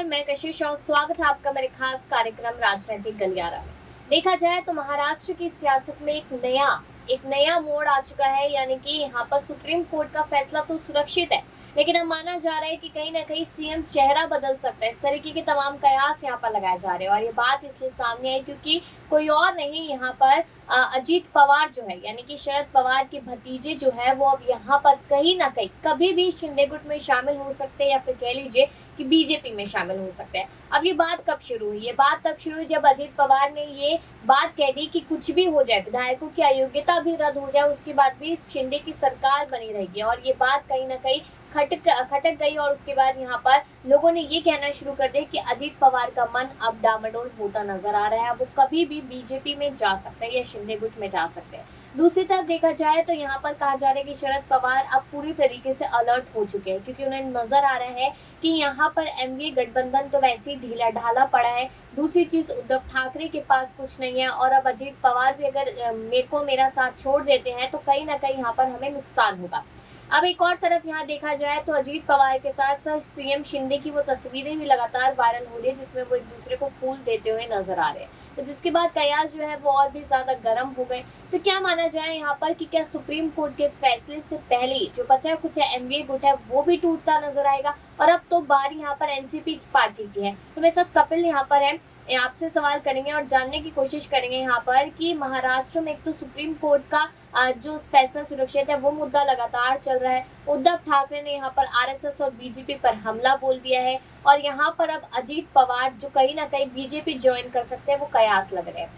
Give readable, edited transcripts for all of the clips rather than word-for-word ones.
नमस्कार, मैं कशिश और स्वागत है आपका मेरे खास कार्यक्रम राजनीतिक गलियारा में। देखा जाए तो महाराष्ट्र की सियासत में एक नया मोड़ आ चुका है, यानी कि यहाँ पर सुप्रीम कोर्ट का फैसला तो सुरक्षित है, लेकिन अब माना जा रहा है कि कहीं ना कहीं सीएम चेहरा बदल सकता है। इस तरीके के तमाम कयास यहाँ पर लगाए जा रहे हैं और ये बात इसलिए सामने आई क्योंकि कोई और नहीं, यहाँ पर अजीत पवार जो है, यानी कि शरद पवार के भतीजे जो है, वो अब यहाँ पर कहीं ना कहीं कभी भी शिंदे गुट में शामिल हो सकते हैं या फिर कह लीजिए कि बीजेपी में शामिल हो सकते हैं। अब ये बात कब शुरू हुई? ये बात तब शुरू हुई जब अजीत पवार ने ये बात कह दी कि कुछ भी हो जाए, विधायकों की अयोग्यता भी रद्द हो जाए, उसके बाद भी शिंदे की सरकार बनी रहेगी। और ये बात कहीं ना कहीं खटक गई और उसके बाद यहाँ पर लोगों ने ये कहना शुरू कर दिया कि अजीत पवार का मन अब डामाडोल होता नजर आ रहा है। वो कभी भी बीजेपी में जा सकते हैं या शिंदे गुट में जा सकते हैं। दूसरी तरफ देखा जाए तो यहाँ पर कहा जा रहा है कि शरद पवार अब पूरी तरीके से अलर्ट हो चुके हैं, क्योंकि उन्हें नजर आ रहा है कि यहाँ पर एमवीए गठबंधन तो वैसे ही ढीला ढाला पड़ा है। दूसरी चीज, उद्धव ठाकरे के पास कुछ नहीं है और अब अजीत पवार भी अगर मेरा साथ छोड़ देते हैं तो कहीं ना कहीं यहाँ पर हमें नुकसान होगा। अब एक और तरफ यहाँ देखा जाए तो अजीत पवार के साथ सीएम शिंदे की वो तस्वीरें भी लगातार वायरल हो रही है, जिसमें वो एक दूसरे को फूल देते हुए नजर आ रहे हैं। तो जिसके बाद कयास जो है वो और भी ज्यादा गर्म हो गए। तो क्या माना जाए यहाँ पर कि क्या सुप्रीम कोर्ट के फैसले से पहले जो बचा कुछ एमवीए गुट है वो भी टूटता नजर आएगा? और अब तो बारी यहाँ पर एनसीपी पार्टी की है। तो मेरे साथ कपिल यहाँ पर है, आपसे सवाल करेंगे और जानने की कोशिश करेंगे यहाँ पर कि महाराष्ट्र में एक तो सुप्रीम कोर्ट का जो फैसला सुरक्षित है वो मुद्दा लगातार चल रहा है। उद्धव ठाकरे ने यहाँ पर आरएसएस और बीजेपी पर हमला बोल दिया है और यहाँ पर अब अजीत पवार जो कहीं ना कहीं बीजेपी ज्वाइन कर सकते हैं वो कयास लग रहे हैं।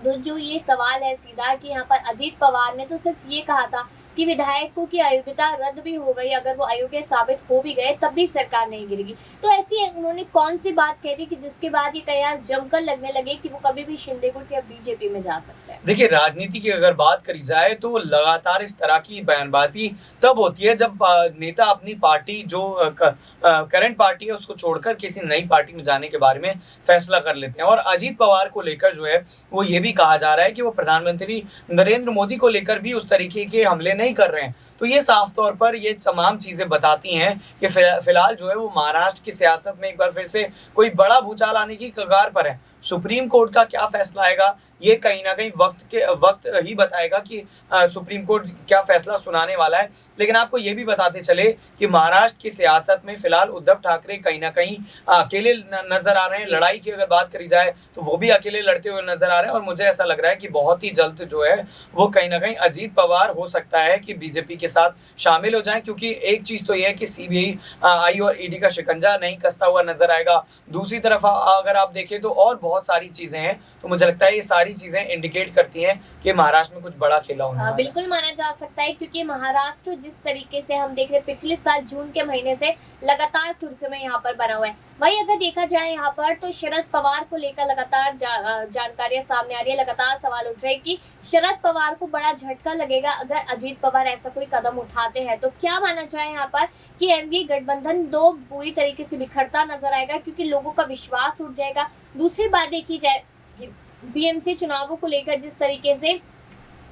तो जो ये सवाल है सीधा कि यहाँ पर अजीत पवार ने तो सिर्फ ये कहा था कि विधायकों की अयोग्यता रद्द भी हो गई, अगर वो अयोग्य साबित हो भी गए तब भी सरकार नहीं गिरेगी। तो ऐसी उन्होंने कौन सी बात कह दी कि जिसके बाद ये कयास जमकर लगने लगे कि वो कभी भी शिंदे गुट या बीजेपी में जा सकते हैं? देखिए, राजनीति की अगर बात करी जाए तो लगातार इस तरह की बयानबाजी तब होती है जब नेता अपनी पार्टी जो करंट पार्टी है उसको छोड़कर किसी नई पार्टी में जाने के बारे में फैसला कर लेते हैं। और अजीत पवार को लेकर जो है वो ये भी कहा जा रहा है कि वो प्रधानमंत्री नरेंद्र मोदी को लेकर भी उस तरीके के हमले नहीं कर रहे हैं। तो ये साफ तौर पर ये तमाम चीजें बताती हैं कि फिलहाल जो है वो महाराष्ट्र की सियासत में एक बार फिर से कोई बड़ा भूचाल आने की कगार पर है। सुप्रीम कोर्ट का क्या फैसला आएगा ये कहीं ना कहीं वक्त ही बताएगा कि सुप्रीम कोर्ट क्या फैसला सुनाने वाला है। लेकिन आपको ये भी बताते चले कि महाराष्ट्र की सियासत में फिलहाल उद्धव ठाकरे कहीं ना कहीं अकेले नजर आ रहे हैं। लड़ाई की अगर बात करी जाए तो वो भी अकेले लड़ते हुए नजर आ रहे हैं और मुझे ऐसा लग रहा है कि बहुत ही जल्द जो है वो कहीं ना कहीं अजीत पवार हो सकता है कि बीजेपी के साथ शामिल हो जाए, क्योंकि एक चीज तो यह है कि सीबीआई और ईडी का शिकंजा नहीं कसता हुआ नजर आएगा। दूसरी तरफ अगर आप देखें तो और बहुत सारी चीजें हैं, तो मुझे लगता है ये सारी चीजें इंडिकेट करती हैं कि महाराष्ट्र में कुछ बड़ा खेला होने वाला है। बिल्कुल माना जा सकता है, क्योंकि महाराष्ट्र जिस तरीके से हम देख रहे हैं पिछले साल जून के महीने से लगातार सुर्खियों में यहाँ पर बना हुआ है। वही अगर देखा जाए यहाँ पर तो शरद पवार को लेकर लगातार जानकारियां सामने आ रही है, लगातार सवाल उठ रहे हैं कि शरद पवार को बड़ा झटका लगेगा अगर अजीत पवार ऐसा कोई कदम उठाते हैं। तो क्या माना जाए यहाँ पर कि एमवीए गठबंधन दो पूरी तरीके से बिखरता नजर आएगा, क्योंकि लोगों का विश्वास उठ जाएगा। दूसरी बात देखी जाए बीएमसी चुनावों को लेकर जिस तरीके से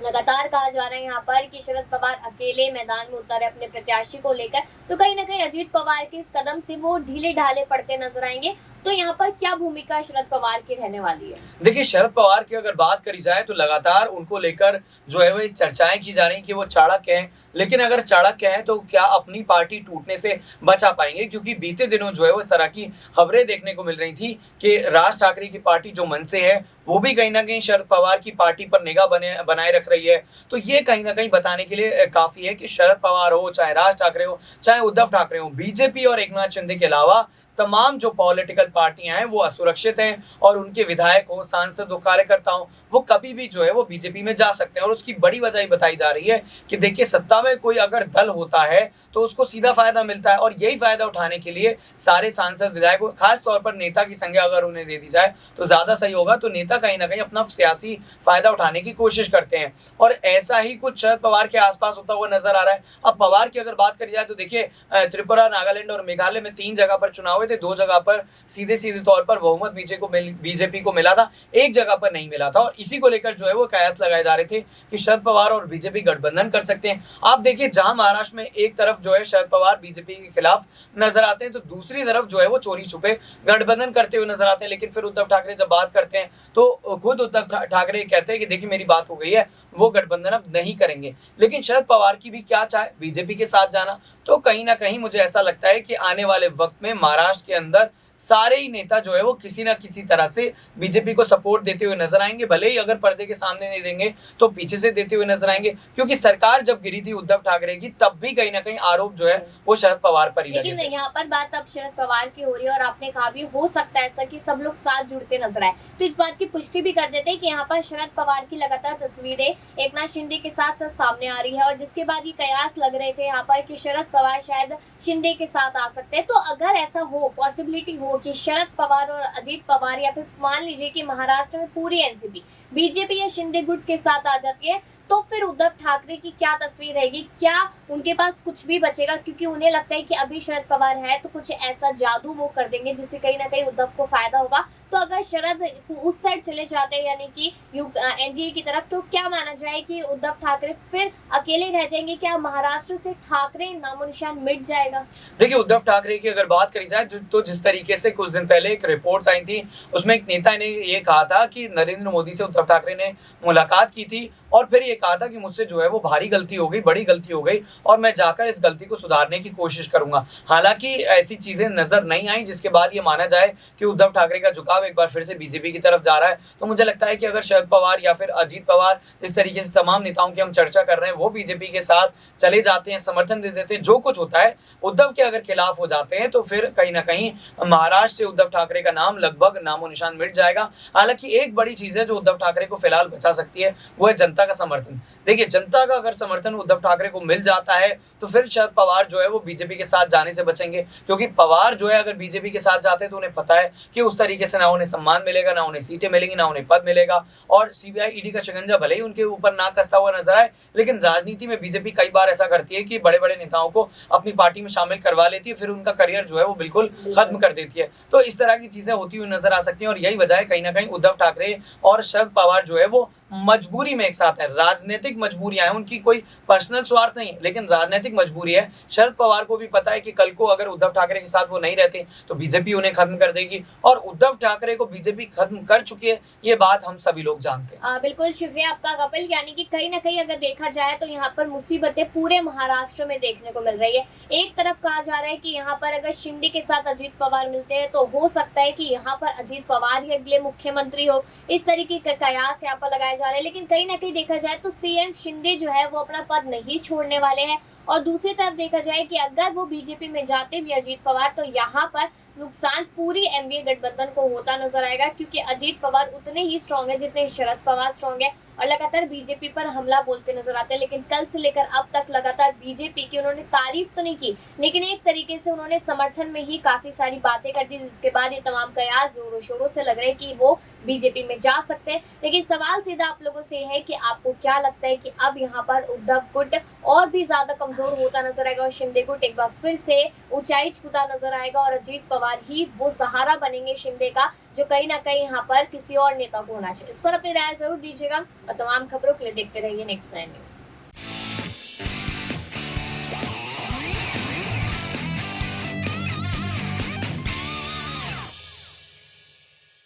लगातार कहा जा रहा है यहाँ पर कि शरद पवार अकेले मैदान में उतरे अपने प्रत्याशी को लेकर, तो कहीं ना कहीं अजीत पवार के इस कदम से वो ढीले ढाले पड़ते नजर आएंगे। तो यहाँ पर क्या भूमिका शरद पवार की रहने वाली है? देखिए, शरद पवार की अगर बात करी जाए तो लगातार उनको लेकर जो है वो चर्चाएं की जा रही कि वो चाणक्य हैं, लेकिन अगर चाणक्य हैं तो क्या अपनी पार्टी टूटने से बचा पाएंगे? क्योंकि बीते दिनों जो है वो इस तरह की खबरें देखने को मिल रही थी कि राज ठाकरे की पार्टी जो मनसे है वो भी कहीं ना कहीं शरद पवार की पार्टी पर निगाह बनाए रख रही है। तो ये कहीं ना कहीं बताने के लिए काफी है कि शरद पवार हो, चाहे राज ठाकरे हो, चाहे उद्धव ठाकरे हो, बीजेपी और एकनाथ शिंदे के अलावा तमाम जो पॉलिटिकल पार्टियां हैं वो असुरक्षित हैं और उनके विधायक हो, सांसद हो, कार्यकर्ता हो, वो कभी भी जो है वो बीजेपी में जा सकते हैं। और उसकी बड़ी वजह ही बताई जा रही है कि देखिए, सत्ता में कोई अगर दल होता है तो उसको सीधा फायदा मिलता है और यही फायदा उठाने के लिए सारे सांसद विधायक, खास तौर पर नेता की संज्ञा अगर उन्हें दे दी जाए तो ज्यादा सही होगा। तो नेता कहीं ना कहीं अपना सियासी फायदा उठाने की कोशिश करते हैं और ऐसा ही कुछ शरद पवार के आसपास होता हुआ नजर आ रहा है। अब पवार की अगर बात करी जाए तो देखिए, त्रिपुरा, नागालैंड और मेघालय में 3 जगह पर चुनाव हुए थे, 2 जगह पर सीधे तौर पर बहुमत बीजेपी को मिला था, एक जगह पर नहीं मिला था और इसी को लेकर जो है वो कयास लगाए जा रहे थे कि शरद पवार और बीजेपी गठबंधन कर सकते हैं। आप देखिए, जहां महाराष्ट्र में एक तरफ जो है शरद पवार बीजेपी के खिलाफ नजर आते हैं, तो दूसरी तरफ जो है वो चोरी छुपे गठबंधन करते हुए नजर आते हैं। लेकिन फिर उद्धव ठाकरे जब बात करते हैं तो खुद उद्धव ठाकरे कहते हैं कि देखिए मेरी बात हो गई है, वो गठबंधन अब नहीं करेंगे। लेकिन शरद पवार की भी क्या चाहे बीजेपी के साथ जाना, तो कहीं ना कहीं मुझे ऐसा लगता है कि आने वाले वक्त में महाराष्ट्र के अंदर सारे ही नेता जो है वो किसी ना किसी तरह से बीजेपी को सपोर्ट देते हुए नजर आएंगे। भले ही अगर पर्दे के सामने नहीं देंगे तो पीछे से देते हुए नजर आएंगे, क्योंकि सरकार जब गिरी थी उद्धव ठाकरे की, तब भी कहीं ना कहीं आरोप जो है वो शरद पवार पर ही लगे लेकिन थे। यहाँ पर बात अब शरद पवार की हो रही है और आपने कहा भी हो सकता है ऐसा कि सब लोग साथ जुड़ते नजर आए, तो इस बात की पुष्टि भी कर देते हैं कि यहाँ पर शरद पवार की लगातार तस्वीरें एकनाथ शिंदे के साथ सामने आ रही है और जिसके बाद ये कयास लग रहे थे यहाँ पर कि शरद पवार शायद शिंदे के साथ आ सकते हैं। तो अगर ऐसा हो, पॉसिबिलिटी हो कि शरद पवार और अजीत पवार या फिर मान लीजिए कि महाराष्ट्र में पूरी एनसीपी बीजेपी या शिंदे गुट के साथ आ जाती है, तो फिर उद्धव ठाकरे की क्या तस्वीर रहेगी? क्या उनके पास कुछ भी बचेगा? क्योंकि उन्हें लगता है कि अभी शरद पवार है तो कुछ ऐसा जादू वो कर देंगे जिससे कहीं ना कहीं उद्धव को फायदा होगा। तो अगर शरद उस साइड चले जाते हैं यानी कि एनडीए की तरफ, तो क्या माना जाए कि उद्धव ठाकरे फिर अकेले रह जाएंगे? क्या महाराष्ट्र से ठाकरे नामो निशान मिट जाएगा? देखिए, उद्धव ठाकरे की अगर बात करी जाए तो जिस तरीके से कुछ दिन पहले एक रिपोर्ट्स आई थी, उसमें एक नेता ने ये कहा था कि नरेंद्र मोदी से उद्धव ठाकरे ने मुलाकात की थी और फिर ये कहा था कि मुझसे जो है वो भारी गलती हो गई, बड़ी गलती हो गई और मैं जाकर इस गलती को सुधारने की कोशिश करूंगा। हालांकि ऐसी चीजें नजर नहीं आई जिसके बाद ये माना जाए कि उद्धव ठाकरे का झुकाव एक बार फिर से बीजेपी की तरफ जा रहा है। तो मुझे लगता है कि अगर शरद पवार या फिर अजीत पवार, जिस तरीके से तमाम नेताओं की हम चर्चा कर रहे हैं, वो बीजेपी के साथ चले जाते हैं, समर्थन दे देते हैं, जो कुछ होता है उद्धव के अगर खिलाफ हो जाते हैं, तो फिर कहीं ना कहीं महाराष्ट्र से उद्धव ठाकरे का नाम लगभग नामो निशान मिट जाएगा। हालांकि एक बड़ी चीज है जो उद्धव ठाकरे को फिलहाल बचा सकती है, वो है जनता का समर्थन। देखिए, जनता का अगर समर्थन उद्धव ठाकरे को मिल जाता है तो फिर शरद पवार जो है वो बीजेपी के साथ जाने से बचेंगे, क्योंकि पवार जो है अगर बीजेपी के साथ जाते हैं तो उन्हें पता है कि उस तरीके से ना उन्हें सम्मान मिलेगा, ना उन्हें सीटें मिलेंगी, ना उन्हें पद मिलेगा और सीबीआई ईडी का शिकंजा भले ही उनके ऊपर ना कसता हुआ नजर आए, लेकिन राजनीति में बीजेपी कई बार ऐसा करती है कि बड़े बड़े नेताओं को अपनी पार्टी में शामिल करवा लेती है, फिर उनका करियर जो है वो बिल्कुल खत्म कर देती है। तो इस तरह की चीजें होती हुई नजर आ सकती हैं और यही वजह है कहीं ना कहीं उद्धव ठाकरे और शरद पवार जो है वो मजबूरी में एक साथ है। राजनीतिक मजबूरियां हैं, उनकी कोई पर्सनल स्वार्थ नहीं है, लेकिन राजनीतिक मजबूरी है। शरद पवार को भी पता है कि कल को अगर उद्धव ठाकरे के साथ वो नहीं रहते तो बीजेपी उन्हें खत्म कर देगी और उद्धव ठाकरे को बीजेपी खत्म कर चुकी है, ये बात हम सभी लोग जानते हैं। बिल्कुल शुक्रिया आपका कपिल। यानी कि कहीं ना कहीं अगर देखा जाए तो यहाँ पर मुसीबतें पूरे महाराष्ट्र में देखने को मिल रही है। एक तरफ कहा जा रहा है कि यहाँ पर अगर शिंदे के साथ अजीत पवार मिलते हैं तो हो सकता है कि यहाँ पर अजीत पवार ही अगले मुख्यमंत्री हो, इस तरीके का कयास यहाँ पर लगाया जा रहा है। लेकिन कहीं ना कहीं देखा जाए तो सीएम शिंदे जो है वो अपना पद नहीं छोड़ने वाले हैं और दूसरी तरफ देखा जाए कि अगर वो बीजेपी में जाते भी अजीत पवार, तो यहाँ पर नुकसान पूरी एमवीए गठबंधन को होता नजर आएगा, क्योंकि अजीत पवार उतने ही स्ट्रांग है जितने शरद पवार स्ट्रांग है और लगातार बीजेपी पर हमला बोलते नजर आते हैं। लेकिन कल से लेकर अब तक लगातार बीजेपी की उन्होंने तारीफ तो नहीं की, लेकिन एक तरीके से उन्होंने समर्थन में ही काफी सारी बातें कर दी, जिसके बाद ये तमाम कयास जोरों शोरों से लग रहे हैं कि वो बीजेपी में जा सकते हैं। लेकिन सवाल सीधा आप लोगों से है कि आपको क्या लगता है कि अब यहाँ पर उद्धव गुट और भी ज्यादा कमजोर होता नजर आएगा और शिंदे गुट एक बार फिर से ऊंचाई छूता नजर आएगा और अजीत पवार ही वो सहारा बनेंगे शिंदे का, जो कहीं ना कहीं यहाँ पर किसी और नेता को होना चाहिए? इस पर अपनी राय जरूर दीजिएगा और तमाम खबरों के लिए देखते रहिए नेक्स्ट 9 न्यूज।